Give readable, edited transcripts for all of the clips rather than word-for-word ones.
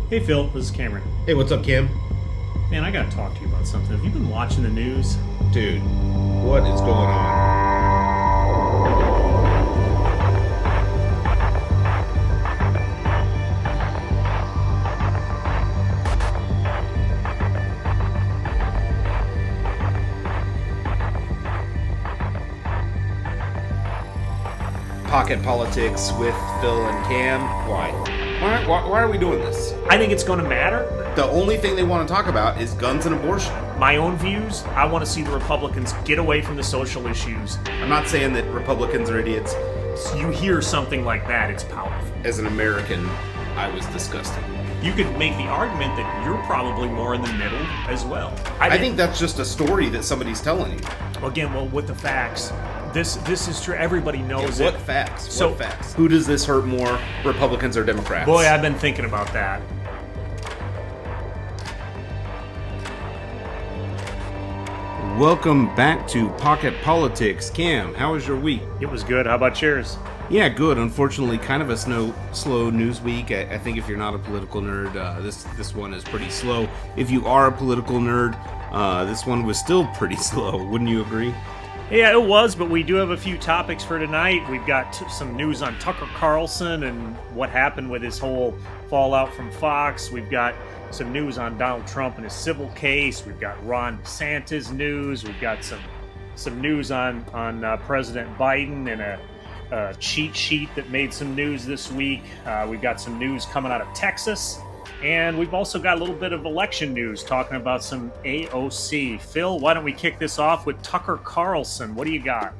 Hey Phil, this is Cameron. Hey, what's up, Cam? Man, I gotta talk to you about something. Have you been watching the news? Dude, what is going on? Pocket politics with Phil and Cam. Why? Why are we doing this? I think it's gonna matter. The only thing they want to talk about is guns and abortion. My own views, I want to see the Republicans get away from the social issues. I'm not saying that Republicans are idiots. You hear something like that, it's powerful. As an American, I was disgusted. You could make the argument that you're probably more in the middle as well. I think that's just a story that somebody's telling you. Again, well, with the facts, this is true. Everybody knows What it. facts? So- What facts? Who does this hurt more, Republicans or Democrats? Boy, I've been thinking about that. Welcome back to Pocket Politics. Cam, how was your week? It was good. How about yours? Yeah, good. Unfortunately, kind of a slow news week. I think if you're not a political nerd, this one is pretty slow. If you are a political nerd, this one was still pretty slow. Wouldn't you agree? Yeah, it was, but we do have a few topics for tonight. We've got some news on Tucker Carlson and what happened with his whole fallout from Fox. We've got some news on Donald Trump and his civil case. We've got Ron DeSantis news. We've got some news on President Biden and a cheat sheet that made some news this week. We've got some news coming out of Texas. And we've also got a little bit of election news talking about some AOC. Phil, why don't we kick this off with Tucker Carlson? What do you got?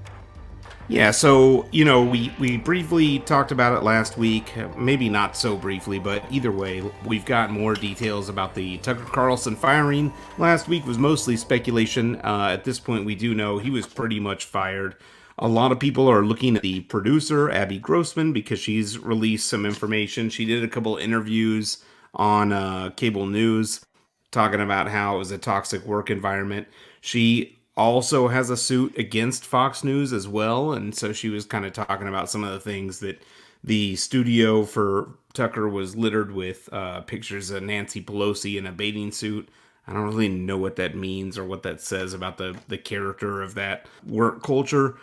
Yeah, so, we briefly talked about it last week. Maybe not so briefly, but either way, we've got more details about the Tucker Carlson firing. Last week was mostly speculation. At this point, we do know he was pretty much fired. A lot of people are looking at the producer, Abby Grossman, because she's released some information. She did a couple interviews on cable news talking about how it was a toxic work environment. She also has a suit against Fox News as well, and so she was kind of talking about some of the things that the studio for Tucker was littered with pictures of Nancy Pelosi in a bathing suit. I don't really know what that means or what that says about the character of that work culture.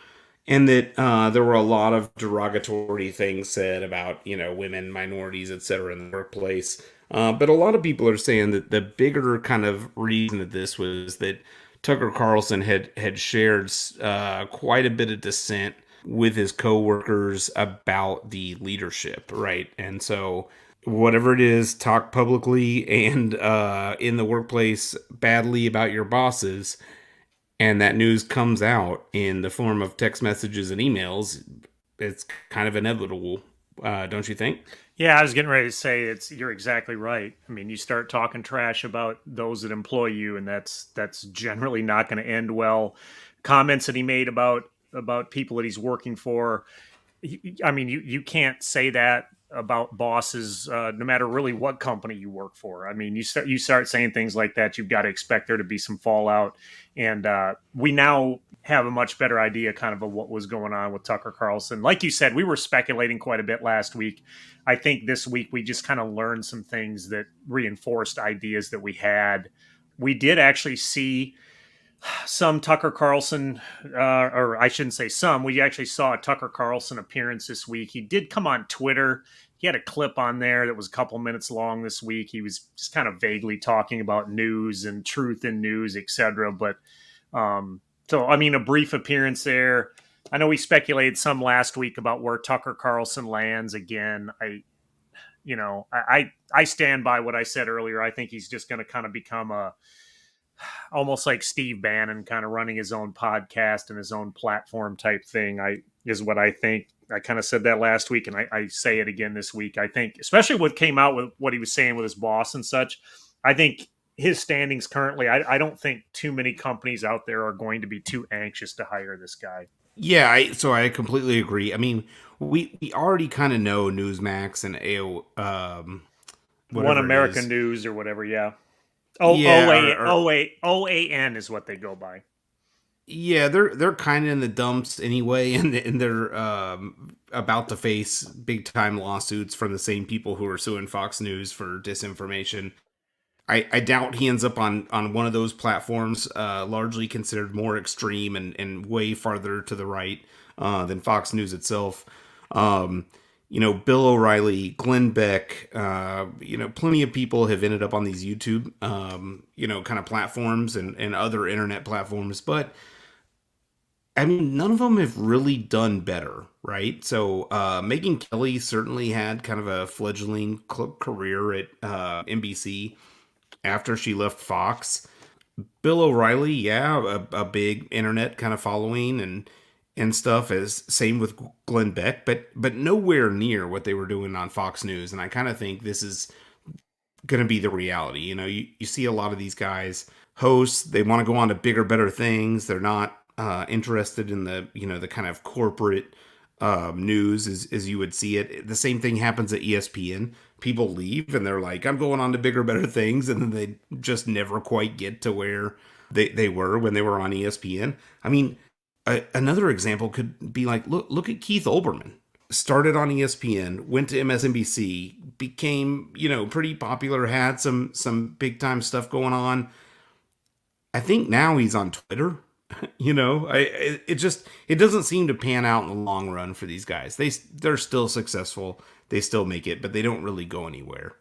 And that there were a lot of derogatory things said about, women, minorities, etc. in the workplace. But a lot of people are saying that the bigger kind of reason of this was that Tucker Carlson had shared quite a bit of dissent with his coworkers about the leadership, right? And so whatever it is, talk publicly and in the workplace badly about your bosses, and that news comes out in the form of text messages and emails, it's kind of inevitable, don't you think? Yeah, I was getting ready to say you're exactly right. I mean, you start talking trash about those that employ you, and that's generally not going to end well. Comments that he made about people that he's working for. I mean, you can't say that about bosses, no matter really what company you work for. I mean, you start saying things like that, you've got to expect there to be some fallout. And we now have a much better idea kind of what was going on with Tucker Carlson. Like you said, we were speculating quite a bit last week. I think this week we just kind of learned some things that reinforced ideas that we had. We did actually see some Tucker Carlson, or I shouldn't say some, we actually saw a Tucker Carlson appearance this week. He did come on Twitter. He had a clip on there that was a couple minutes long this week. He was just kind of vaguely talking about news and truth in news, etc. But so, I mean, a brief appearance there. I know we speculated some last week about where Tucker Carlson lands again. I stand by what I said earlier. I think he's just going to kind of become almost like Steve Bannon, kind of running his own podcast and his own platform type thing. Is what I think. I kind of said that last week, and I say it again this week. I think, especially what came out with what he was saying with his boss and such, I think his standings currently, I don't think too many companies out there are going to be too anxious to hire this guy. Yeah, I completely agree. I mean, we already kind of know Newsmax and AO, One American News or whatever, yeah. Yeah, OAN is what they go by. Yeah, they're kind of in the dumps anyway, and they're about to face big time lawsuits from the same people who are suing Fox News for disinformation. I doubt he ends up on one of those platforms, largely considered more extreme and way farther to the right than Fox News itself. Um, Bill O'Reilly, Glenn Beck, plenty of people have ended up on these YouTube, kind of platforms and other internet platforms, but I mean, none of them have really done better, right? So, Megyn Kelly certainly had kind of a fledgling career at NBC after she left Fox. Bill O'Reilly, yeah, a big internet kind of following and stuff. As same with Glenn Beck, but nowhere near what they were doing on Fox News. And I kind of think this is going to be the reality. You see a lot of these guys hosts. They want to go on to bigger, better things. They're not interested in the kind of corporate news as you would see it. The same thing happens at ESPN. People leave and they're like, I'm going on to bigger, better things. And then they just never quite get to where they were when they were on ESPN. I mean, another example could be like, look at Keith Olbermann. Started on ESPN, went to MSNBC, became, pretty popular, had some big time stuff going on. I think now he's on Twitter. It doesn't seem to pan out in the long run for these guys. They're still successful. They still make it, but they don't really go anywhere.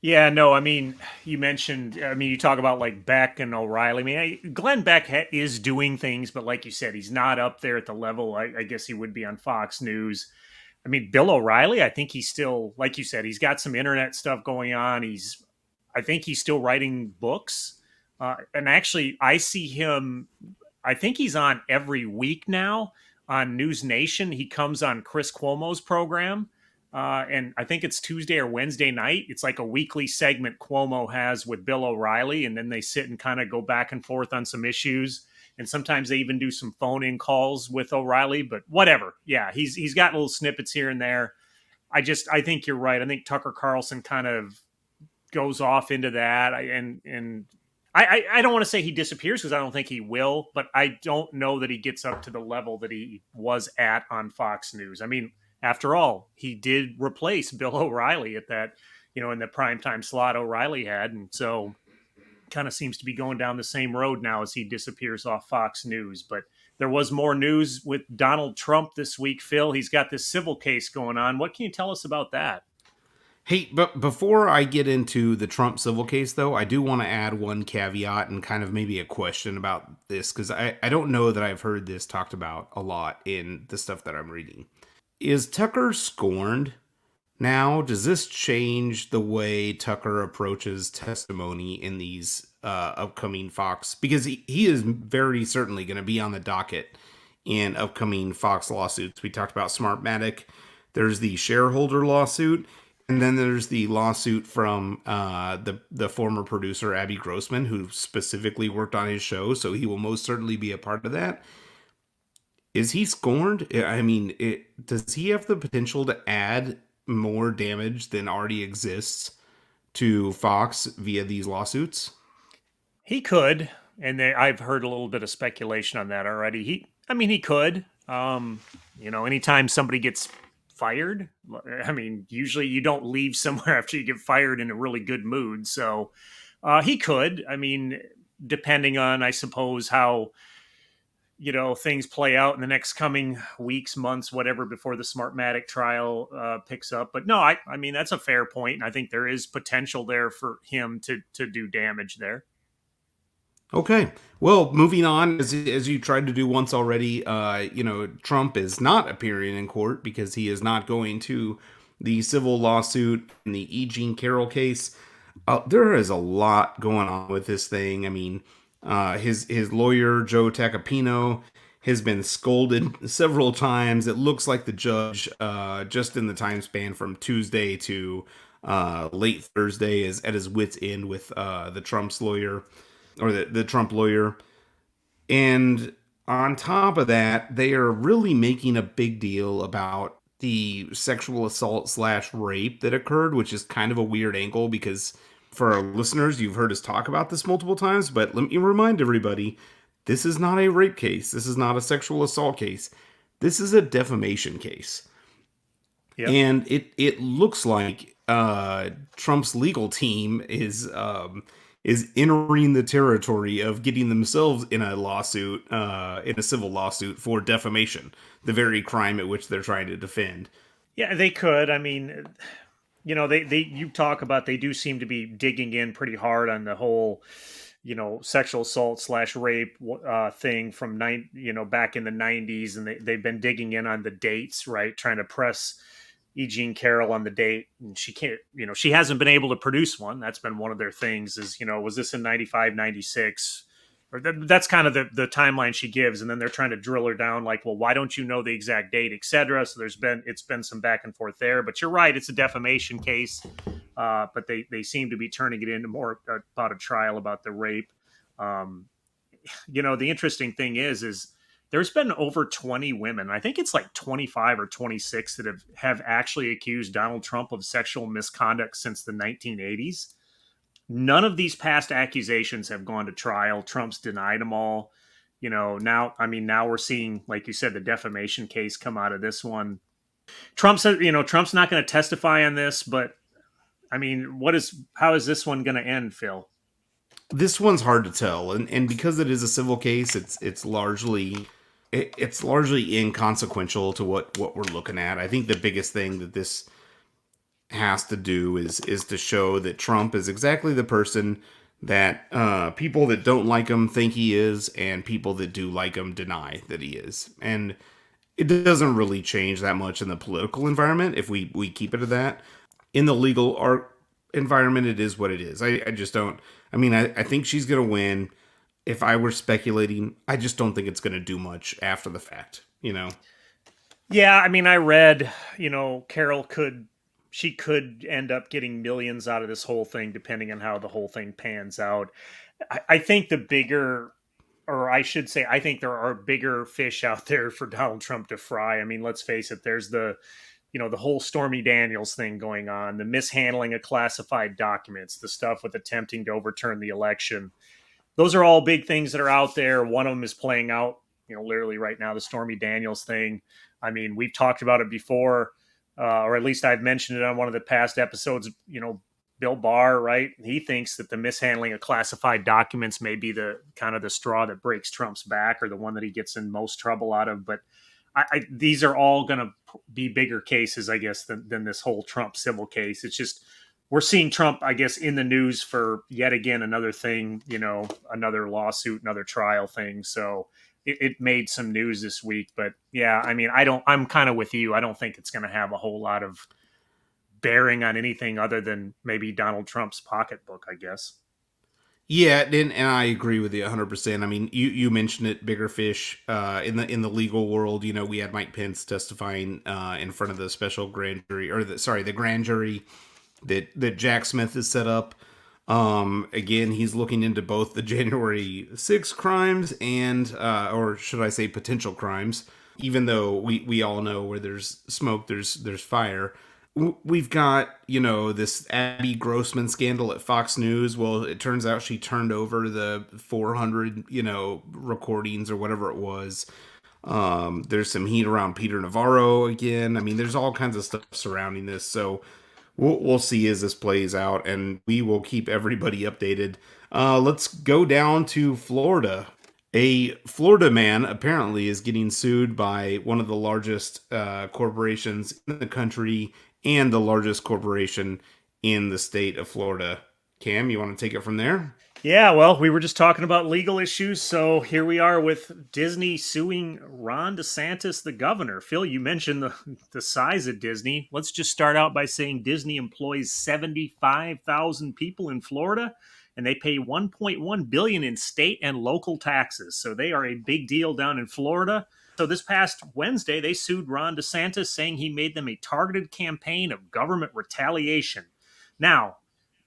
Yeah, no, I mean, you talk about like Beck and O'Reilly. I mean, Glenn Beck is doing things, but like you said, he's not up there at the level I guess he would be on Fox News. I mean, Bill O'Reilly, I think he's still, like you said, he's got some internet stuff going on. I think he's still writing books. And actually, I see him, I think he's on every week now on News Nation. He comes on Chris Cuomo's program. And I think it's Tuesday or Wednesday night. It's like a weekly segment Cuomo has with Bill O'Reilly, and then they sit and kind of go back and forth on some issues. And sometimes they even do some phone-in calls with O'Reilly. But whatever, yeah, he's got little snippets here and there. I think you're right. I think Tucker Carlson kind of goes off into that, and I don't want to say he disappears because I don't think he will, but I don't know that he gets up to the level that he was at on Fox News. I mean, after all, he did replace Bill O'Reilly at that, in the primetime slot O'Reilly had. And so kind of seems to be going down the same road now as he disappears off Fox News. But there was more news with Donald Trump this week, Phil. He's got this civil case going on. What can you tell us about that? Hey, but before I get into the Trump civil case, though, I do want to add one caveat and kind of maybe a question about this, because I don't know that I've heard this talked about a lot in the stuff that I'm reading. Is Tucker scorned now? Does this change the way Tucker approaches testimony in these upcoming Fox? Because he is very certainly going to be on the docket in upcoming Fox lawsuits. We talked about Smartmatic. There's the shareholder lawsuit. And then there's the lawsuit from the former producer, Abby Grossman, who specifically worked on his show. So he will most certainly be a part of that. Is he scorned? I mean, does he have the potential to add more damage than already exists to Fox via these lawsuits? He could, and I've heard a little bit of speculation on that already. He could. Anytime somebody gets fired, I mean, usually you don't leave somewhere after you get fired in a really good mood. So he could. I mean, depending on, I suppose, how things play out in the next coming weeks, months, whatever, before the Smartmatic trial picks up. But no, I mean, that's a fair point, and I think there is potential there for him to do damage there. Okay. Well, moving on, as you tried to do once already, Trump is not appearing in court because he is not going to the civil lawsuit in the E. Jean Carroll case. There is a lot going on with this thing. I mean, his lawyer, Joe Tacopino, has been scolded several times. It looks like the judge, just in the time span from Tuesday to late Thursday, is at his wit's end with the Trump's lawyer, or the Trump lawyer. And on top of that, they are really making a big deal about the sexual assault / rape that occurred, which is kind of a weird angle because for our listeners, you've heard us talk about this multiple times, but let me remind everybody this is not a rape case. This is not a sexual assault case. This is a defamation case. Yep. And it looks like Trump's legal team is entering the territory of getting themselves in a lawsuit, in a civil lawsuit for defamation, the very crime at which they're trying to defend. Yeah, they could. I mean, they you talk about they do seem to be digging in pretty hard on the whole, sexual assault slash rape thing from back in the 90s, and they've been digging in on the dates, right? Trying to press E. Jean Carroll on the date, and she can't, she hasn't been able to produce one. That's been one of their things is, was this in 95, 96? Or that's kind of the timeline she gives. And then they're trying to drill her down like, well, why don't you know the exact date, et cetera? So it's been some back and forth there, but you're right. It's a defamation case. But they seem to be turning it into more about a trial about the rape. Um, the interesting thing is there's been over 20 women. I think it's like 25 or 26 that have actually accused Donald Trump of sexual misconduct since the 1980s. None of these past accusations have gone to trial. Trump's denied them all. Now we're seeing, like you said, the defamation case come out of this one. Trump said, Trump's not going to testify on this, but I mean, how is this one going to end, Phil? This one's hard to tell, and because it is a civil case, it's largely inconsequential to what we're looking at. I think the biggest thing that this has to do is to show that Trump is exactly the person that people that don't like him think he is, and people that do like him deny that he is. And it doesn't really change that much in the political environment if we keep it to that. In the legal art environment, it is what it is. I just don't. I mean, I think she's going to win. If I were speculating, I just don't think it's going to do much after the fact, Yeah, I mean, I read, Carol she could end up getting millions out of this whole thing, depending on how the whole thing pans out. I think the bigger, or I should say, I think there are bigger fish out there for Donald Trump to fry. I mean, let's face it, there's the whole Stormy Daniels thing going on, the mishandling of classified documents, the stuff with attempting to overturn the election. Those are all big things that are out there. One of them is playing out, literally right now, the Stormy Daniels thing. I mean, we've talked about it before, or at least I've mentioned it on one of the past episodes. Bill Barr, right? He thinks that the mishandling of classified documents may be the kind of the straw that breaks Trump's back, or the one that he gets in most trouble out of. But these are all going to be bigger cases, I guess, than this whole Trump civil case. It's just we're seeing Trump, I guess, in the news for yet again another thing, another lawsuit, another trial thing. So it made some news this week. But yeah, I mean, I'm kind of with you. I don't think it's going to have a whole lot of bearing on anything other than maybe Donald Trump's pocketbook, I guess. Yeah, and I agree with you 100%. I mean, you mentioned it, bigger fish in the legal world. We had Mike Pence testifying in front of the special grand jury, or the grand jury that Jack Smith has set up. Again, he's looking into both the January 6 crimes and, or should I say, potential crimes. Even though we all know where there's smoke, there's fire. We've got, this Abby Grossman scandal at Fox News. Well, it turns out she turned over the 400, recordings or whatever it was. There's some heat around Peter Navarro again. I mean, there's all kinds of stuff surrounding this. So we'll see as this plays out, and we will keep everybody updated. Let's go down to Florida. A Florida man apparently is getting sued by one of the largest corporations in the country and the largest corporation in the state of Florida. Cam, you want to take it from there? Yeah, well, we were just talking about legal issues, so here we are with Disney suing Ron DeSantis, the governor. Phil, you mentioned the size of Disney. Let's just start out by saying Disney employs 75,000 people in Florida, and they pay 1.1 billion in state and local taxes. So they are a big deal down in Florida. So this past Wednesday, they sued Ron DeSantis, saying he made them a targeted campaign of government retaliation. Now,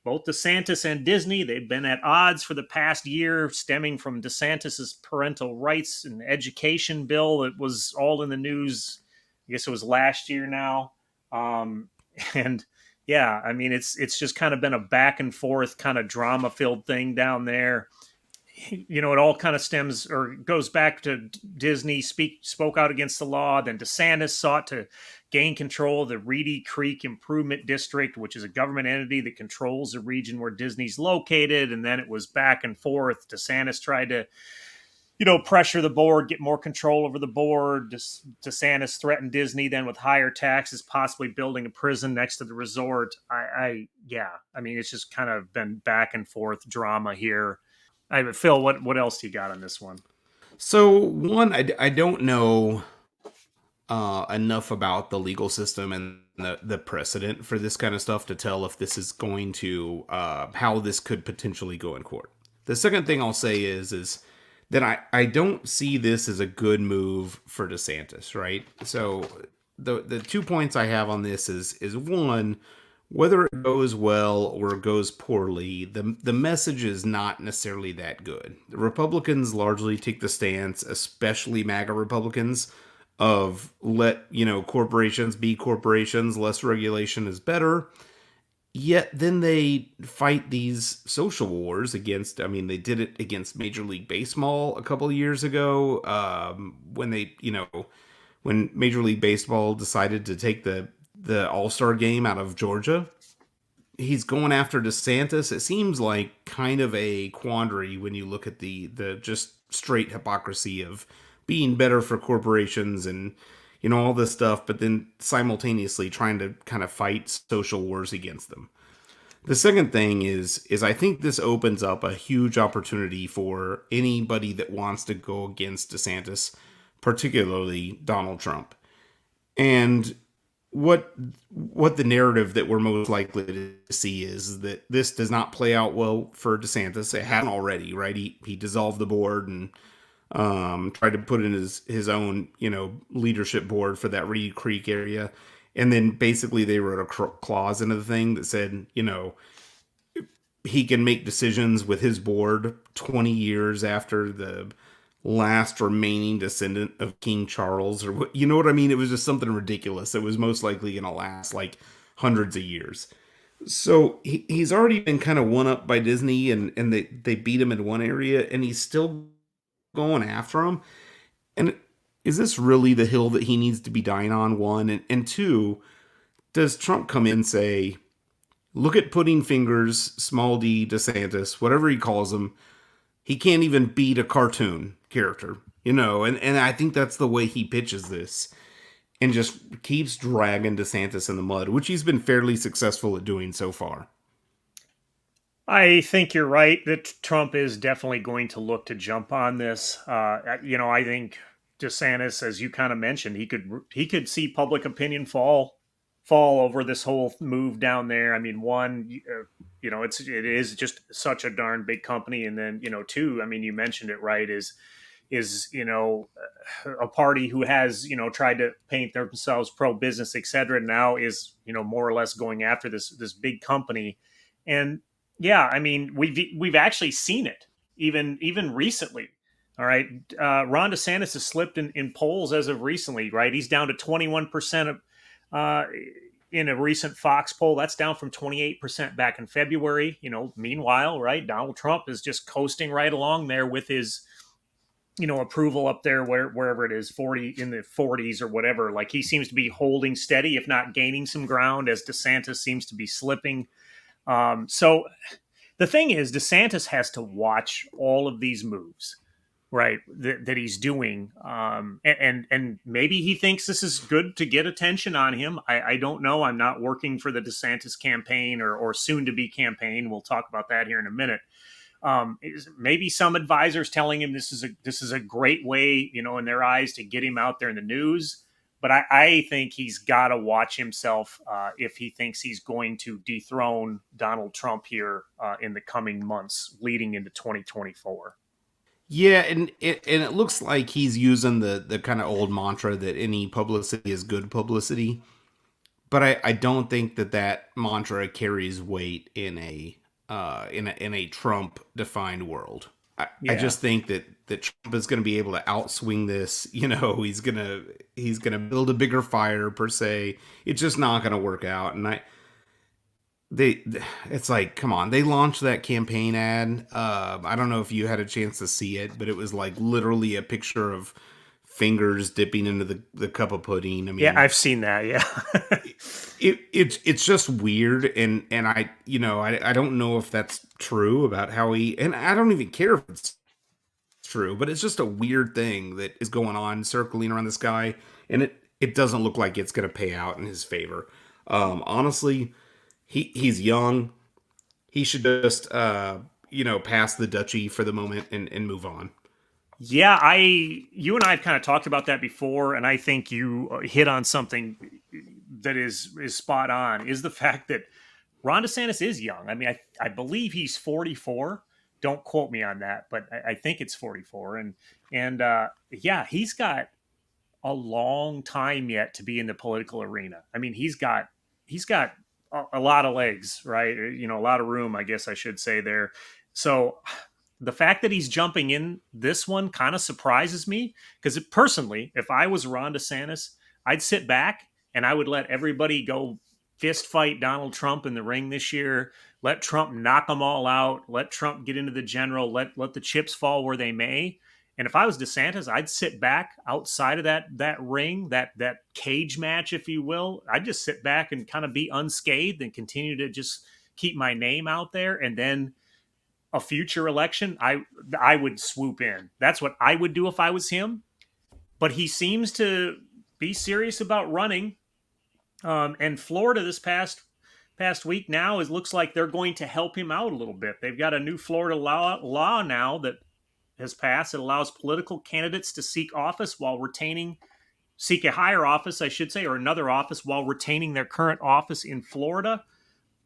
both DeSantis and Disney, they've been at odds for the past year, stemming from DeSantis's parental rights and education bill that was all in the news. I guess it was last year now. And yeah, I mean, it's just kind of been a back and forth kind of drama-filled thing down there. it all kind of stems or goes back to Disney spoke out against the law. Then DeSantis sought to gain control of the Reedy Creek Improvement District, which is a government entity that controls the region where Disney's located. And then it was back and forth. DeSantis tried to pressure the board, get more control over the board. DeSantis threatened Disney then with higher taxes, possibly building a prison next to the resort. Yeah, I mean, it's just kind of been back and forth drama here. Phil, what else do you got on this one? So one, I don't know enough about the legal system and the precedent for this kind of stuff to tell if this is going to how this could potentially go in court. The second thing I'll say is that I don't see this as a good move for DeSantis, right? So the 2 points I have on this is one, whether it goes well or it goes poorly, the message is not necessarily that good. The Republicans largely take the stance, especially MAGA Republicans, of let corporations be corporations, less regulation is better. Yet then they fight these social wars against, I mean, they did it against Major League Baseball a couple of years ago, when Major League Baseball decided to take the All-Star game out of Georgia. He's going after DeSantis. It seems like kind of a quandary when you look at the just straight hypocrisy of being better for corporations and all this stuff, but then simultaneously trying to kind of fight social wars against them. The second thing is I think this opens up a huge opportunity for anybody that wants to go against DeSantis, particularly Donald Trump. And what the narrative that we're most likely to see is that this does not play out well for DeSantis. It hasn't already, right? He dissolved the board and tried to put in his own, leadership board for that Reedy Creek area. And then basically they wrote a clause into the thing that said, he can make decisions with his board 20 years after the last remaining descendant of King Charles, or what, you know what I mean? It was just something ridiculous. It was most likely going to last like hundreds of years. So he's already been kind of one up by Disney, and they beat him in one area, and he's still going after him. And is this really the hill that he needs to be dying on, one? And two, does Trump come in and say, look at putting fingers, small d, DeSantis, whatever he calls him, he can't even beat a cartoon character, and I think that's the way he pitches this, and just keeps dragging DeSantis in the mud, which he's been fairly successful at doing so far. I think you're right that Trump is definitely going to look to jump on this. I think DeSantis, as you kind of mentioned, he could see public opinion fall over this whole move down there. I mean, one, it is just such a darn big company, and then two, I mean, you mentioned it right, is a party who has tried to paint themselves pro business, etc. Now is more or less going after this big company, and yeah, I mean, we've actually seen it even recently. All right, Ron DeSantis has slipped in polls as of recently. Right, he's down to 21% of. In a recent Fox poll, that's down from 28% back in February. Meanwhile, right, Donald Trump is just coasting right along there with his, approval up there wherever it is, 40 in the 40s or whatever. Like he seems to be holding steady, if not gaining some ground, as DeSantis seems to be slipping. So the thing is, DeSantis has to watch all of these moves, right, that he's doing, and maybe he thinks this is good to get attention on him. I don't know. I'm not working for the DeSantis campaign or soon to be campaign. We'll talk about that here in a minute. Maybe some advisors telling him this is a great way, in their eyes, to get him out there in the news. But I think he's got to watch himself if he thinks he's going to dethrone Donald Trump here in the coming months leading into 2024. Yeah, and it looks like he's using the kind of old mantra that any publicity is good publicity, but I don't think that mantra carries weight in a Trump defined world. I just think that Trump is going to be able to outswing this. He's gonna build a bigger fire per se. It's just not going to work out, and they it's like, come on, they launched that campaign ad. I don't know if you had a chance to see it, but it was like literally a picture of fingers dipping into the cup of pudding. I Yeah, mean, I've seen that. Yeah. it's just weird, and I don't know if that's true about how he, and I don't even care if it's true, but it's just a weird thing that is going on circling around this guy, and it doesn't look like it's going to pay out in his favor. Honestly, he's young. He should just pass the duchy for the moment and move on. Yeah, you and I have kind of talked about that before, and I think you hit on something that is spot on. Is the fact that Ron DeSantis is young. I mean, I believe he's 44. Don't quote me on that, but I think it's 44. And yeah, he's got a long time yet to be in the political arena. I mean, he's got a lot of legs, right? A lot of room, I guess I should say there. So the fact that he's jumping in this one kind of surprises me because personally, if I was Ron DeSantis, I'd sit back and I would let everybody go fist fight Donald Trump in the ring this year. Let Trump knock them all out. Let Trump get into the general. Let the chips fall where they may. And if I was DeSantis, I'd sit back outside of that ring, that cage match, if you will. I'd just sit back and kind of be unscathed and continue to just keep my name out there. And then a future election, I would swoop in. That's what I would do if I was him. But he seems to be serious about running. And Florida this past week now is looks like they're going to help him out a little bit. They've got a new Florida law now that has passed. It allows political candidates to seek a higher office, I should say, or another office while retaining their current office in Florida.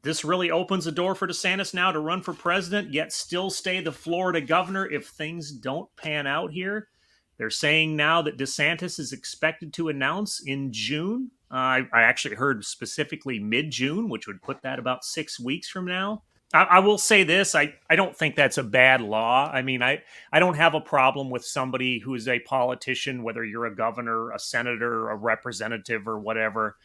This really opens the door for DeSantis now to run for president, yet still stay the Florida governor if things don't pan out here. They're saying now that DeSantis is expected to announce in June. I actually heard specifically mid-June, which would put that about 6 weeks from now. I will say this: I don't think that's a bad law. I mean, I don't have a problem with somebody who is a politician, whether you're a governor, a senator, a representative, or whatever.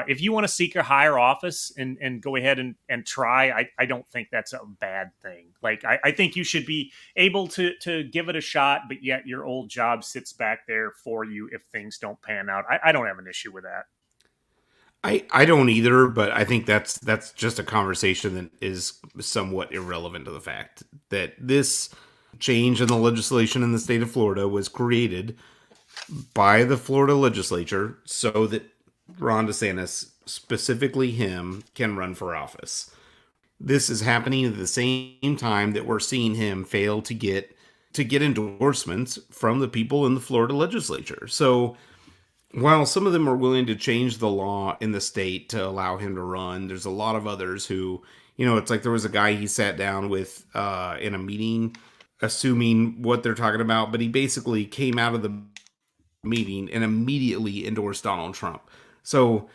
If you want to seek a higher office and go ahead and try, I don't think that's a bad thing. Like, I think you should be able to give it a shot, but yet your old job sits back there for you if things don't pan out. I don't have an issue with that. I don't either, but I think that's just a conversation that is somewhat irrelevant to the fact that this change in the legislation in the state of Florida was created by the Florida legislature so that Ron DeSantis, specifically him, can run for office. This is happening at the same time that we're seeing him fail to get endorsements from the people in the Florida legislature. So while some of them are willing to change the law in the state to allow him to run, there's a lot of others who, it's like there was a guy he sat down with in a meeting, assuming what they're talking about, but he basically came out of the meeting and immediately endorsed Donald Trump. So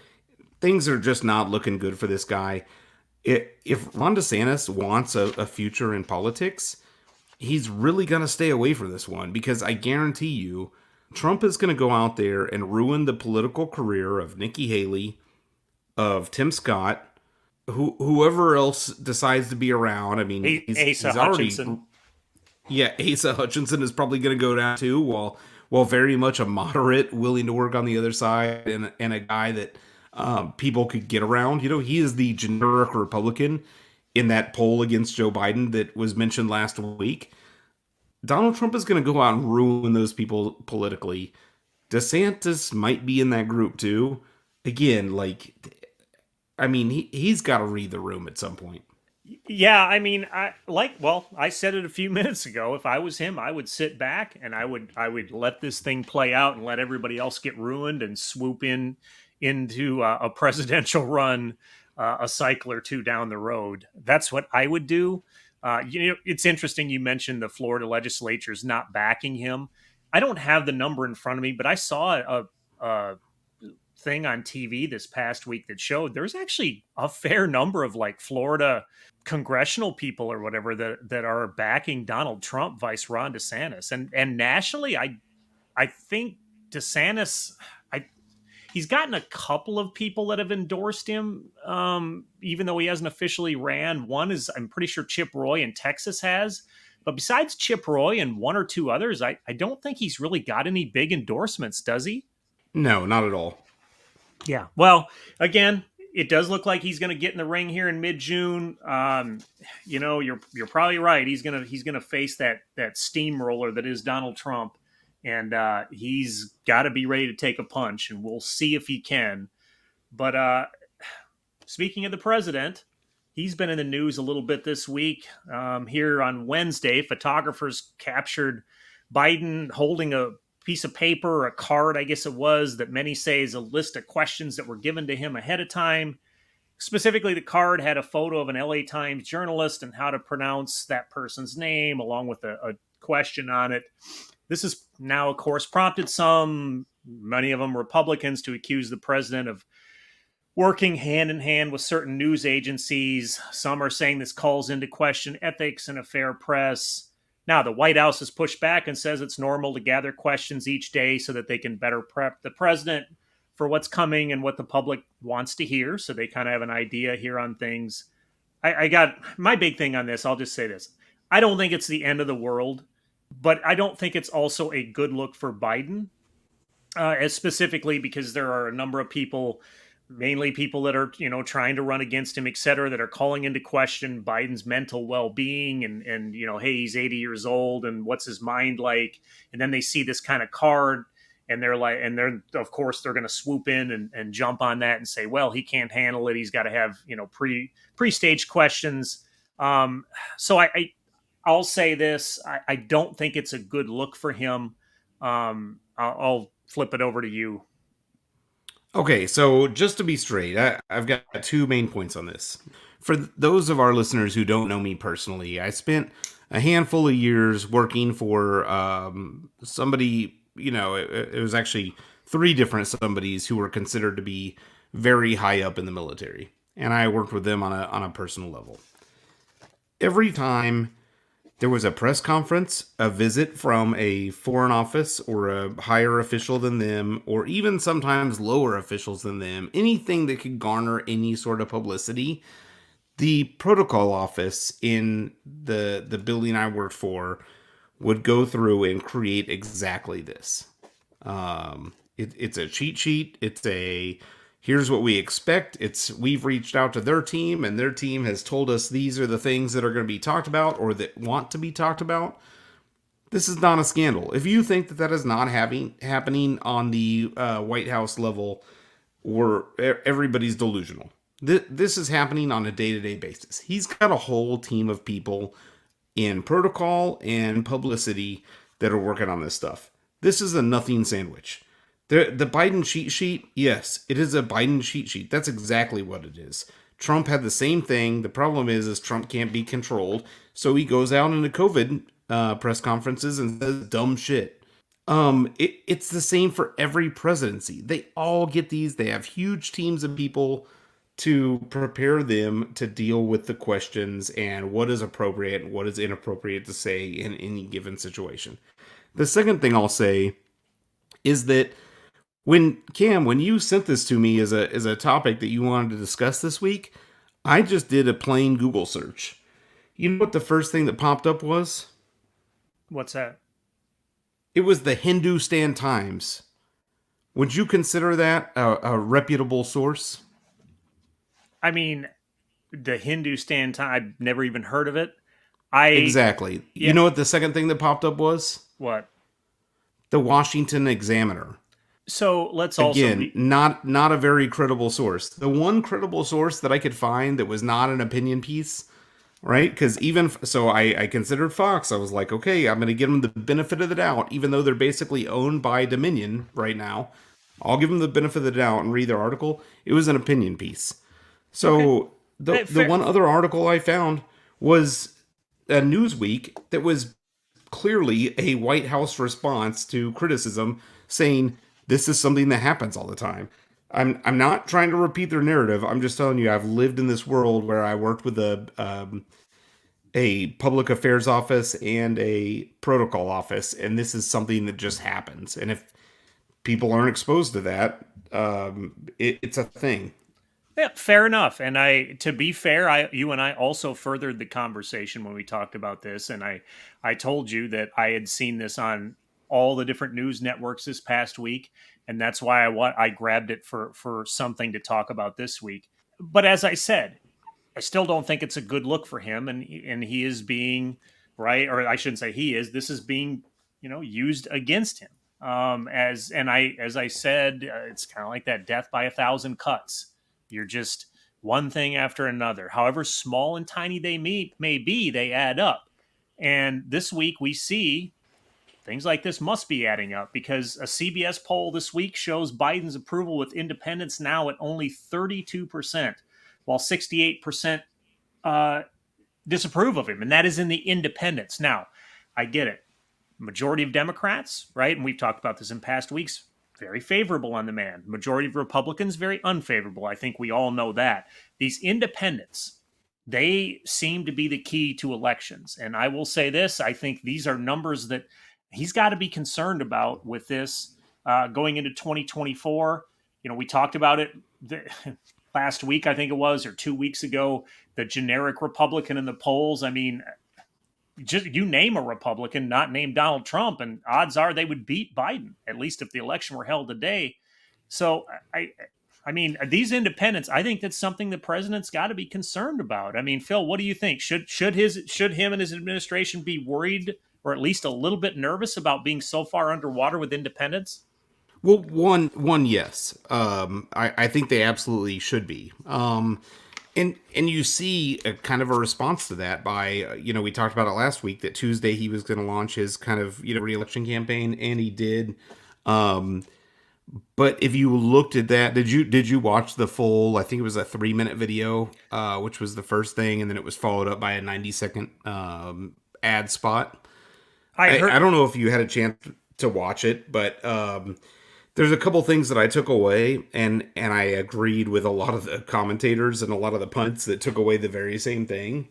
things are just not looking good for this guy. If Ron DeSantis wants a future in politics, he's really going to stay away from this one because I guarantee you, Trump is going to go out there and ruin the political career of Nikki Haley, of Tim Scott, whoever else decides to be around. I mean, he's already, Hutchinson. yeah, Asa Hutchinson is probably going to go down too, while very much a moderate, willing to work on the other side, and a guy that people could get around. He is the generic Republican in that poll against Joe Biden that was mentioned last week. Donald Trump is going to go out and ruin those people politically. DeSantis might be in that group too. Again, he's got to read the room at some point. Yeah, I mean, I said it a few minutes ago. If I was him, I would sit back and I would let this thing play out and let everybody else get ruined and swoop into a presidential run a cycle or two down the road. That's what I would do. It's interesting you mentioned the Florida legislature's not backing him. I don't have the number in front of me, but I saw a thing on TV this past week that showed there's actually a fair number of like Florida congressional people or whatever that are backing Donald Trump vice Ron DeSantis. And nationally, I think DeSantis, he's gotten a couple of people that have endorsed him, even though he hasn't officially ran. One is, I'm pretty sure, Chip Roy in Texas has. But besides Chip Roy and one or two others, I don't think he's really got any big endorsements, does he? No, not at all. Yeah. Well, again, it does look like he's going to get in the ring here in mid-June. You're probably right. He's gonna face that steamroller that is Donald Trump, and he's got to be ready to take a punch, and we'll see if he can. But speaking of the president, he's been in the news a little bit this week. Here on Wednesday, photographers captured Biden holding a piece of paper, or a card, I guess it was, that many say is a list of questions that were given to him ahead of time. Specifically, the card had a photo of an LA Times journalist and how to pronounce that person's name, along with a question on it. This has now, of course, prompted many of them Republicans, to accuse the president of working hand in hand with certain news agencies. Some are saying this calls into question ethics and a fair press. Now, the White House has pushed back and says it's normal to gather questions each day so that they can better prep the president for what's coming and what the public wants to hear, so they kind of have an idea here on things. I got my big thing on this. I'll just say this. I don't think it's the end of the world, but I don't think it's also a good look for Biden, as specifically because there are a number of people, mainly people that are, trying to run against him, et cetera, that are calling into question Biden's mental well-being and, hey, he's 80 years old and what's his mind like? And then they see this kind of card and of course, they're going to swoop in and jump on that and say, well, he can't handle it. He's got to have, pre-staged questions. So I'll say this. I don't think it's a good look for him. I'll flip it over to you. Okay, so just to be straight, I've got two main points on this. For those of our listeners who don't know me personally, I spent a handful of years working for somebody, it was actually three different somebodies who were considered to be very high up in the military. And I worked with them on a personal level. Every time there was a press conference, a visit from a foreign office or a higher official than them, or even sometimes lower officials than them, anything that could garner any sort of publicity, the protocol office in the building I worked for would go through and create exactly this. It's a cheat sheet. It's here's what we expect. We've reached out to their team, and their team has told us these are the things that are going to be talked about or that want to be talked about. This is not a scandal. If you think that is not happening on the White House level, or everybody's delusional. This is happening on a day-to-day basis. He's got a whole team of people in protocol and publicity that are working on this stuff. This is a nothing sandwich. The Biden cheat sheet, yes, it is a Biden cheat sheet. That's exactly what it is. Trump had the same thing. The problem is Trump can't be controlled, so he goes out into COVID press conferences and says dumb shit. It's the same for every presidency. They all get these. They have huge teams of people to prepare them to deal with the questions and what is appropriate and what is inappropriate to say in any given situation. The second thing I'll say is that when you sent this to me as a topic that you wanted to discuss this week, I just did a plain Google search. You know what the first thing that popped up was? What's that? It was the Hindustan Times. Would you consider that a reputable source? I mean, the Hindustan Times, I've never even heard of it. Exactly. Yeah. You know what the second thing that popped up was? What? The Washington Examiner. So let's also again not a very credible source. The one credible source that I could find that was not an opinion piece, right? Because I considered Fox. I was like, okay, I'm going to give them the benefit of the doubt, even though they're basically owned by Dominion right now. I'll give them the benefit of the doubt and read their article. It was an opinion piece. So okay. The one other article I found was a Newsweek that was clearly a White House response to criticism, saying this is something that happens all the time. I'm not trying to repeat their narrative. I'm just telling you I've lived in this world where I worked with a public affairs office and a protocol office, and this is something that just happens. And if people aren't exposed to that. It's a thing. Yeah, fair enough. And to be fair, you and I also furthered the conversation when we talked about this, and I told you that I had seen this on all the different news networks this past week, and that's why I grabbed it for something to talk about this week. But as I said, I still don't think it's a good look for him, and he is being right, or I shouldn't say he is. This is being used against him. As I said, it's kind of like that death by a thousand cuts. You're just one thing after another. However small and tiny they may be, they add up. And this week we see things like this must be adding up because a CBS poll this week shows Biden's approval with independents now at only 32%, while 68% disapprove of him. And that is in the independents. Now, I get it. Majority of Democrats, right? And we've talked about this in past weeks, very favorable on the man. Majority of Republicans, very unfavorable. I think we all know that. These independents, they seem to be the key to elections. And I will say this, I think these are numbers that he's got to be concerned about with this going into 2024. We talked about it last week, I think it was, or 2 weeks ago, the generic Republican in the polls. I mean, just you name a Republican not named Donald Trump, and odds are they would beat Biden, at least if the election were held today. So I mean, these independents, I think that's something the president's got to be concerned about. I mean, Phil, what do you think? Should him and his administration be worried or at least a little bit nervous about being so far underwater with independents? Well, one yes. I think they absolutely should be. And you see a kind of a response to that by we talked about it last week that Tuesday he was going to launch his kind of reelection campaign, and he did. But if you looked at that, did you watch the full? I think it was a 3-minute video, which was the first thing, and then it was followed up by a 90-second ad spot. I don't know if you had a chance to watch it, but there's a couple things that I took away, and I agreed with a lot of the commentators and a lot of the pundits that took away the very same thing,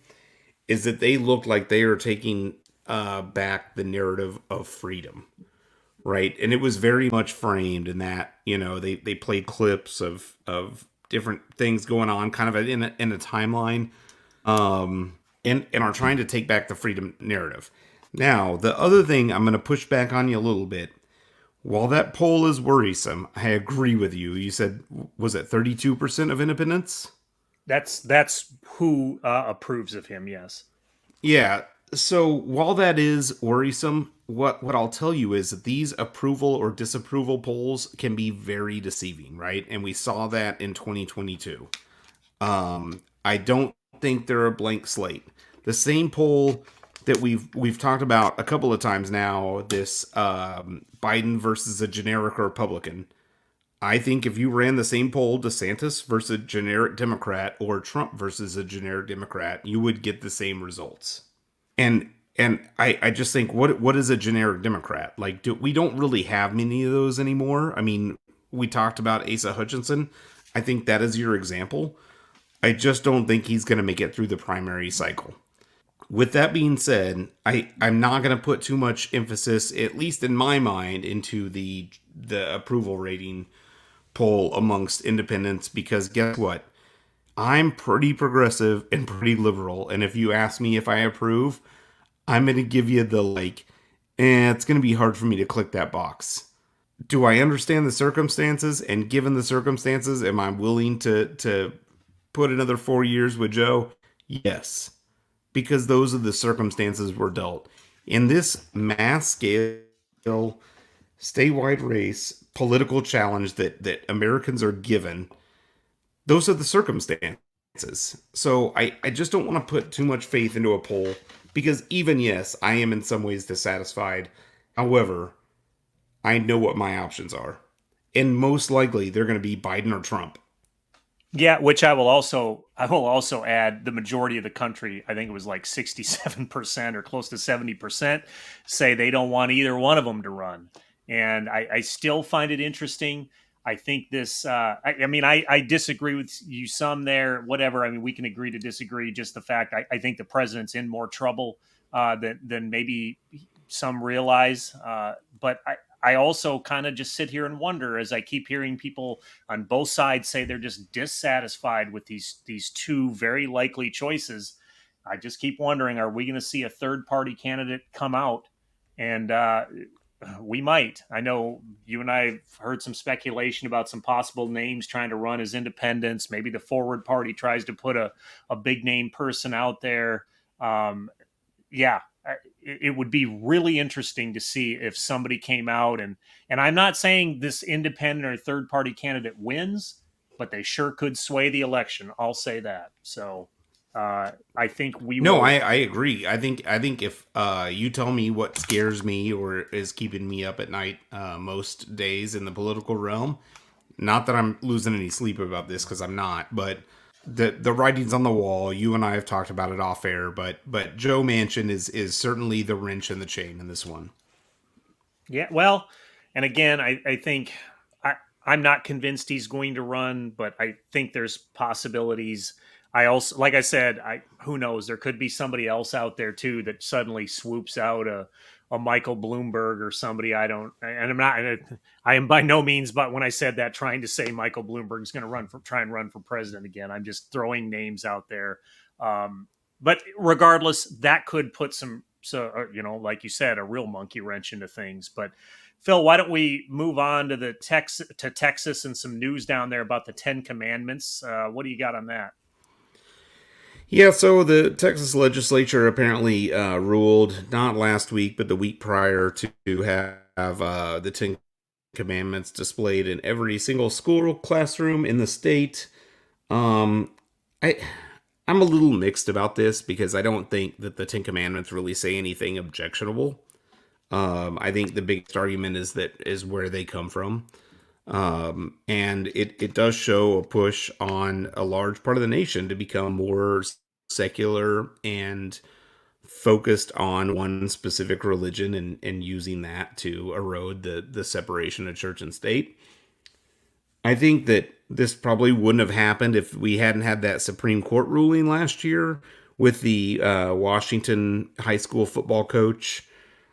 is that they looked like they are taking back the narrative of freedom, right? And it was very much framed in that, they played clips of different things going on kind of in a timeline, and are trying to take back the freedom narrative. Now, the other thing I'm going to push back on you a little bit. While that poll is worrisome, I agree with you. You said, was it 32% of independents? That's who approves of him. Yes. Yeah. So while that is worrisome, what I'll tell you is that these approval or disapproval polls can be very deceiving, right? And we saw that in 2022. I don't think they're a blank slate. The same poll that we've talked about a couple of times now, this Biden versus a generic Republican. I think if you ran the same poll, DeSantis versus a generic Democrat or Trump versus a generic Democrat, you would get the same results. And I just think, what is a generic Democrat? Like, we don't really have many of those anymore. I mean, we talked about Asa Hutchinson. I think that is your example. I just don't think he's going to make it through the primary cycle. With that being said, I'm not going to put too much emphasis, at least in my mind, into the approval rating poll amongst independents, because guess what? I'm pretty progressive and pretty liberal, and if you ask me if I approve, I'm going to give you the it's going to be hard for me to click that box. Do I understand the circumstances? And given the circumstances, am I willing to put another 4 years with Joe? Yes. Because those are the circumstances we're dealt. In this mass scale, statewide race, political challenge that Americans are given, those are the circumstances. So I just don't want to put too much faith into a poll, because even, yes, I am in some ways dissatisfied. However, I know what my options are. And most likely they're going to be Biden or Trump. Yeah, which I will also add the majority of the country, I think it was like 67% or close to 70%, say they don't want either one of them to run. And I still find it interesting. I think this, I disagree with you some there, whatever. I mean, we can agree to disagree. Just the fact, I think the president's in more trouble than maybe some realize. But I also kind of just sit here and wonder, as I keep hearing people on both sides say they're just dissatisfied with these two very likely choices. I just keep wondering, are we going to see a third party candidate come out? And we might. I know you and I have heard some speculation about some possible names trying to run as independents. Maybe the Forward Party tries to put a big name person out there. Um, yeah, it would be really interesting to see if somebody came out and I'm not saying this independent or third party candidate wins, but they sure could sway the election. I'll say that. So I think we No, will. I agree. I think if you tell me what scares me or is keeping me up at night most days in the political realm, not that I'm losing any sleep about this because I'm not, but the writing's on the wall. You and I have talked about it off air, but Joe Manchin is certainly the wrench in the chain in this one. Yeah, well, and again, I think I, I'm not convinced he's going to run, but I think there's possibilities. I also, like I said, I who knows? There could be somebody else out there too that suddenly swoops out a Michael Bloomberg or somebody I don't. And I'm not. I am by no means, but when I said that, trying to say Michael Bloomberg's going to try and run for president again. I'm just throwing names out there. Um, but regardless, that could put some, so like you said, a real monkey wrench into things. But Phil, why don't we move on to Texas and some news down there about the Ten Commandments? What do you got on that? Yeah, so the Texas legislature apparently ruled not last week, but the week prior to have the Ten Commandments displayed in every single school classroom in the state. Um, I I'm a little mixed about this because I don't think that the Ten Commandments really say anything objectionable. I think the biggest argument is where they come from. And it does show a push on a large part of the nation to become more secular and focused on one specific religion and using that to erode the separation of church and state. I think that this probably wouldn't have happened if we hadn't had that Supreme Court ruling last year with the Washington high school football coach,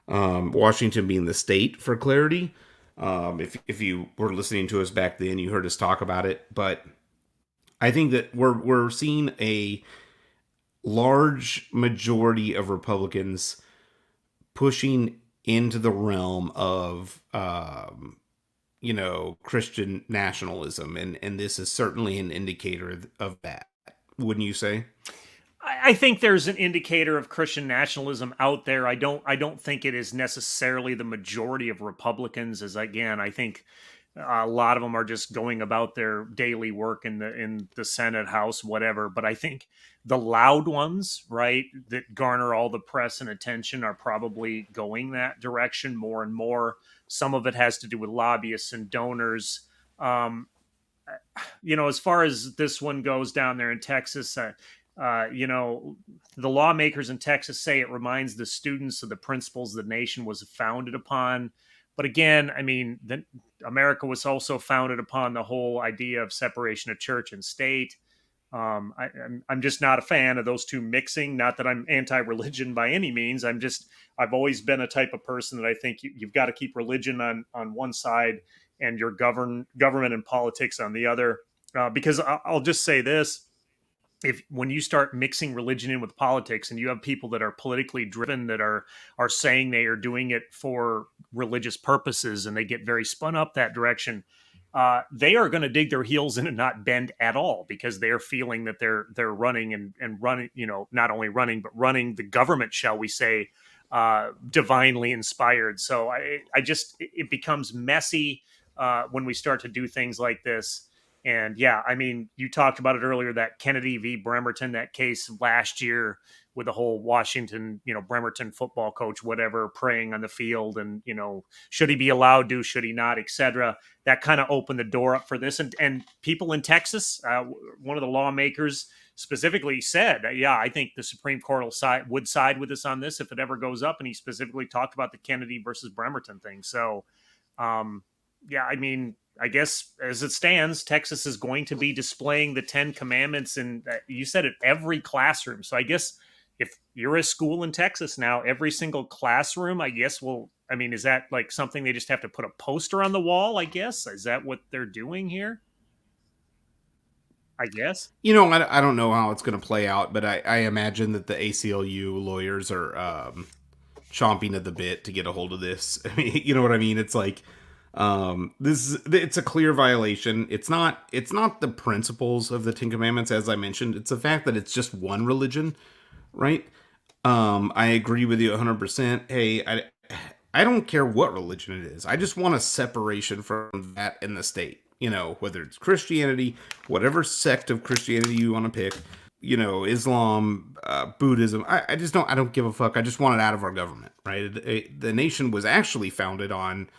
Washington being the state for clarity. If you were listening to us back then, you heard us talk about it. But I think that we're seeing a large majority of Republicans pushing into the realm of Christian nationalism, and this is certainly an indicator of that. Wouldn't you say? I think there's an indicator of Christian nationalism out there. I don't think it is necessarily the majority of Republicans. As again, I think a lot of them are just going about their daily work in the Senate, House, whatever. But I think the loud ones, right, that garner all the press and attention, are probably going that direction more and more. Some of it has to do with lobbyists and donors. Um, as far as this one goes down there in Texas, the lawmakers in Texas say it reminds the students of the principles the nation was founded upon. But again, I mean, America was also founded upon the whole idea of separation of church and state. I'm just not a fan of those two mixing. Not that I'm anti-religion by any means. I've always been a type of person that I think you've got to keep religion on one side and your government and politics on the other. Because I'll just say this: if when you start mixing religion in with politics and you have people that are politically driven that are saying they are doing it for religious purposes and they get very spun up that direction, they are going to dig their heels in and not bend at all because they're feeling that they're running and running, not only running but running the government, shall we say, divinely inspired. So I just it becomes messy when we start to do things like this. And yeah, I mean, you talked about it earlier, that Kennedy v. Bremerton, that case last year with the whole Washington, Bremerton football coach, whatever, praying on the field and, should he be allowed to, should he not, etc. That kind of opened the door up for this. And people in Texas, one of the lawmakers specifically said, yeah, I think the Supreme Court would side with us on this if it ever goes up. And he specifically talked about the Kennedy versus Bremerton thing. So, yeah, I mean, I guess as it stands, Texas is going to be displaying the Ten Commandments, and you said it, every classroom. So I guess if you're a school in Texas now, every single classroom, I guess, will. I mean, is that like something they just have to put a poster on the wall? I guess is that what they're doing here? I guess. I don't know how it's going to play out, but I imagine that the ACLU lawyers are chomping at the bit to get a hold of this. I mean, you know what I mean? It's like it's a clear violation. It's not the principles of the Ten Commandments, as I mentioned. It's the fact that it's just one religion, right? I agree with you 100%. Hey, I don't care what religion it is. I just want a separation from that in the state. Whether it's Christianity, whatever sect of Christianity you want to pick, Islam, Buddhism. I don't give a fuck. I just want it out of our government, right? The nation was actually founded on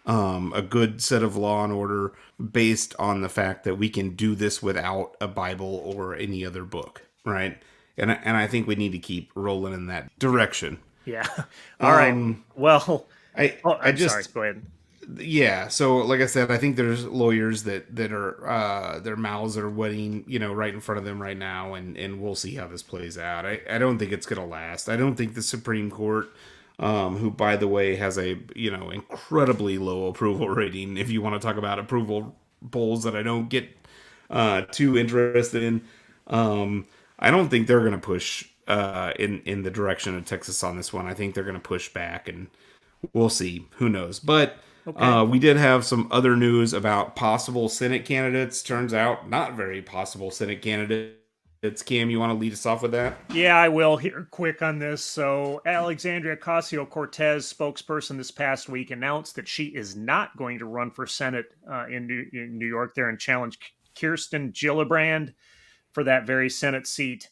a good set of law and order based on the fact that we can do this without a Bible or any other book, right? And I think we need to keep rolling in that direction. Yeah. All right. Well, I just sorry. Go ahead. Yeah, so like I said, I think there's lawyers that are their mouths are wetting, right in front of them right now, and we'll see how this plays out. I don't think it's gonna last. I don't think the Supreme Court, who by the way has a incredibly low approval rating, if you want to talk about approval polls that I don't get too interested in, I don't think they're gonna push in the direction of Texas on this one. I think they're gonna push back, and we'll see. Who knows? But Okay. we did have some other news about possible Senate candidates. Turns out, not very possible Senate candidates. Cam, you want to lead us off with that? Yeah, I will here quick on this. So, Alexandria Ocasio Cortez, spokesperson this past week, announced that she is not going to run for Senate in New York there and challenge Kirsten Gillibrand for that very Senate seat.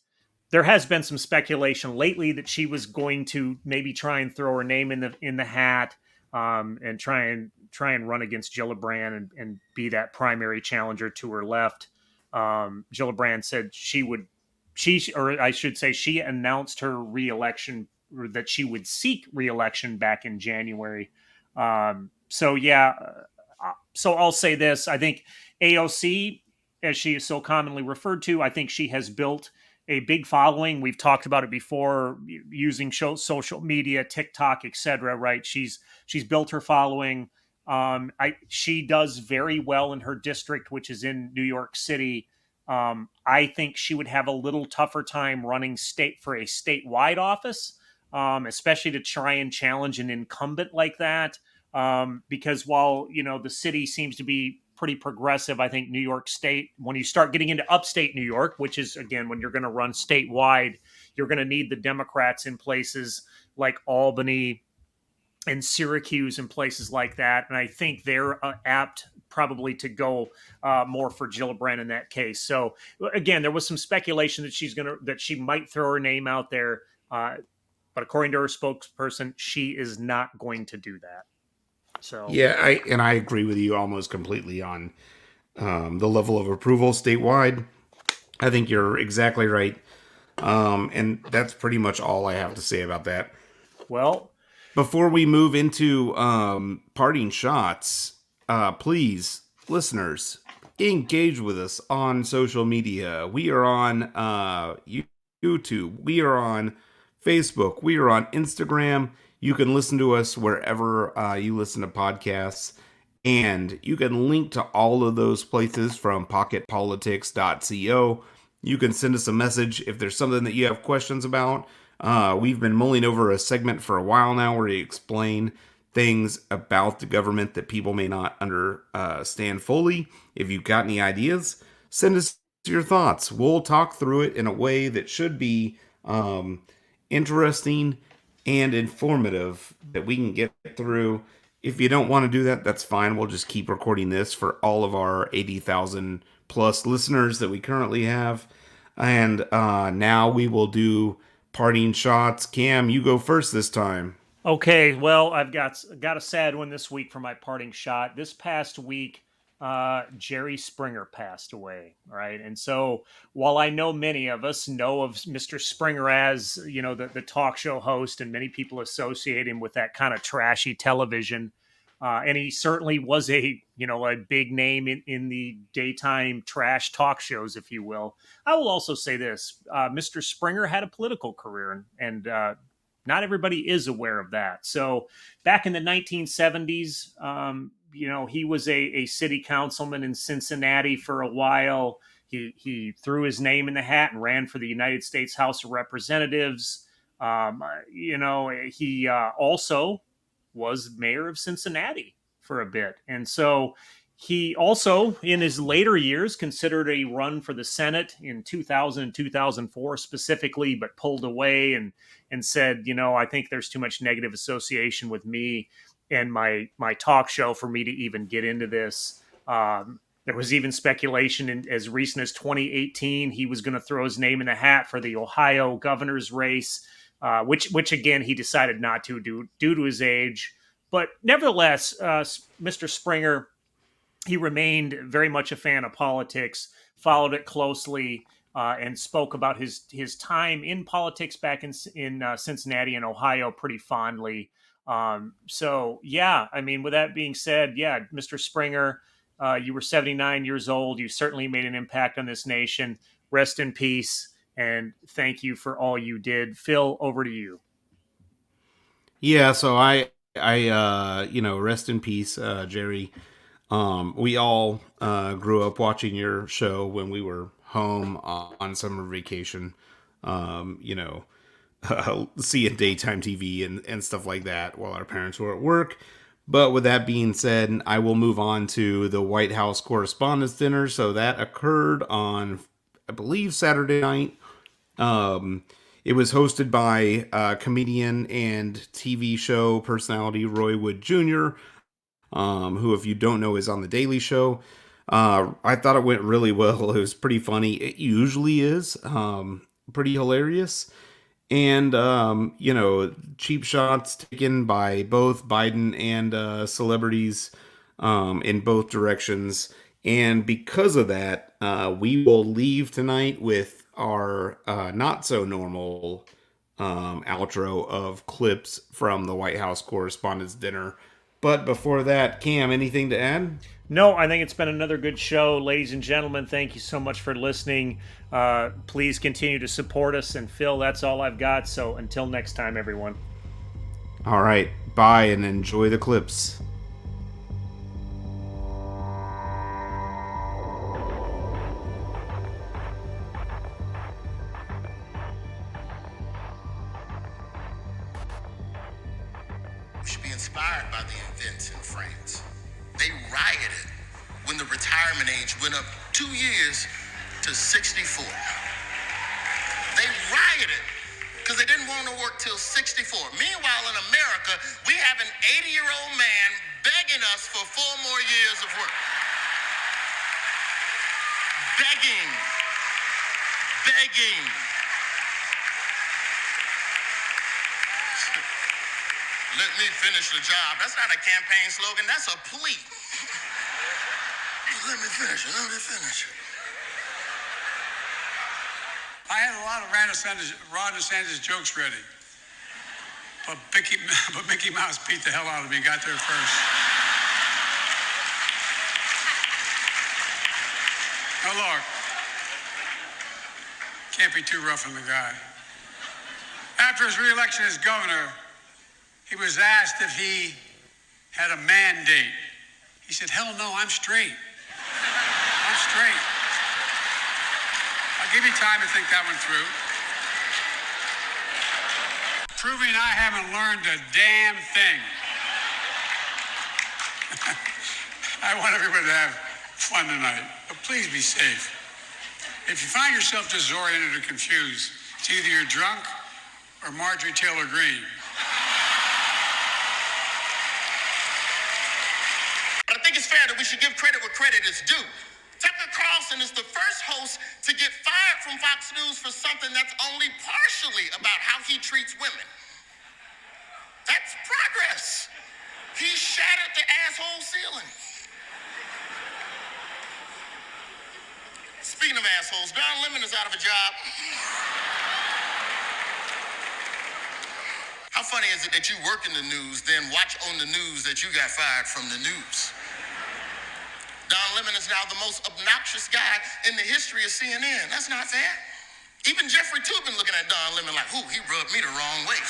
There has been some speculation lately that she was going to maybe try and throw her name in the hat and try and run against Gillibrand and be that primary challenger to her left. Gillibrand said she announced her reelection, or that she would seek reelection back in January. So yeah, so I'll say this: I think AOC, as she is so commonly referred to, I think she has built a big following. We've talked about it before, using social media, TikTok, etc. Right? She's built her following. She does very well in her district, which is in New York City. I think she would have a little tougher time running for a statewide office, especially to try and challenge an incumbent like that. Because while the city seems to be pretty progressive, I think New York State, when you start getting into upstate New York, which is again when you're going to run statewide, you're going to need the Democrats in places like Albany and Syracuse and places like that. And I think they're apt probably to go more for Gillibrand in that case. So again, there was some speculation that she might throw her name out there. But according to her spokesperson, she is not going to do that. So yeah, I agree with you almost completely on the level of approval statewide. I think you're exactly right. And that's pretty much all I have to say about that. Well, before we move into parting shots, please, listeners, engage with us on social media. We are on YouTube. We are on Facebook. We are on Instagram. You can listen to us wherever you listen to podcasts. And you can link to all of those places from pocketpolitics.co. You can send us a message if there's something that you have questions about. We've been mulling over a segment for a while now where we explain things about the government that people may not understand fully. If you've got any ideas, send us your thoughts. We'll talk through it in a way that should be interesting and informative that we can get through. If you don't want to do that, that's fine. We'll just keep recording this for all of our 80,000 plus listeners that we currently have. And now we will do parting shots. Cam, you go first this time. Okay, well, I've got a sad one this week for my parting shot. This past week, Jerry Springer passed away, right? And so while I know many of us know of Mr. Springer as, the talk show host, and many people associate him with that kind of trashy television, And he certainly was a big name in the daytime trash talk shows, if you will. I will also say this: Mr. Springer had a political career, and not everybody is aware of that. So back in the 1970s, he was a city councilman in Cincinnati for a while. He threw his name in the hat and ran for the United States House of Representatives. He also was mayor of Cincinnati for a bit. And so he also, in his later years, considered a run for the Senate in 2000 and 2004 specifically, but pulled away and said, I think there's too much negative association with me and my talk show for me to even get into this. There was even speculation as recent as 2018 he was going to throw his name in the hat for the Ohio governor's race, which again he decided not to do due to his age. But nevertheless, Mr. Springer, he remained very much a fan of politics, followed it closely, and spoke about his time in politics back in Cincinnati and Ohio pretty fondly. So yeah, I mean, with that being said, yeah, Mr. Springer, you were 79 years old. You certainly made an impact on this nation. Rest in peace, and thank you for all you did. Phil, over to you. Yeah, so I rest in peace, Jerry. We all grew up watching your show when we were home on summer vacation. Seeing daytime TV and stuff like that while our parents were at work. But with that being said, I will move on to the White House Correspondents' Dinner. So that occurred on, I believe, Saturday night. It was hosted by comedian and TV show personality Roy Wood Jr., who, if you don't know, is on The Daily Show. I thought it went really well. It was pretty funny. It usually is pretty hilarious. And, cheap shots taken by both Biden and celebrities in both directions. And because of that, we will leave tonight with our not so normal outro of clips from the White House Correspondents' Dinner. But before that, Cam, anything to add? No, I think it's been another good show. Ladies and gentlemen, thank you so much for listening. Please continue to support us. And Phil, that's all I've got. So until next time, everyone. All right. Bye and enjoy the clips. We should be inspired by the events in France. They rioted when the retirement age went up 2 years to 64. They rioted because they didn't want to work till 64. Meanwhile, in America, we have an 80-year-old man begging us for 4 more years of work. Begging. Let me finish the job. That's not a campaign slogan. That's a plea. Let me finish it. I had a lot of Ron DeSantis jokes ready. But Mickey Mouse beat the hell out of me and got there first. Now look, can't be too rough on the guy. After his re-election as governor, he was asked if he had a mandate. He said, hell no, I'm straight. I'm straight. I'll give you time to think that one through. Proving I haven't learned a damn thing. I want everybody to have fun tonight, but please be safe. If you find yourself disoriented or confused, it's either you're drunk or Marjorie Taylor Greene. But I think it's fair that we should give credit where credit is due. Tucker Carlson is the first host to get fired from Fox News for something that's only partially about how he treats women. That's progress. He shattered the asshole ceiling. Speaking of assholes, Don Lemon is out of a job. How funny is it that you work in the news, then watch on the news that you got fired from the news? Don Lemon is now the most obnoxious guy in the history of CNN. That's not fair. Even Jeffrey Toobin looking at Don Lemon like, ooh, he rubbed me the wrong way.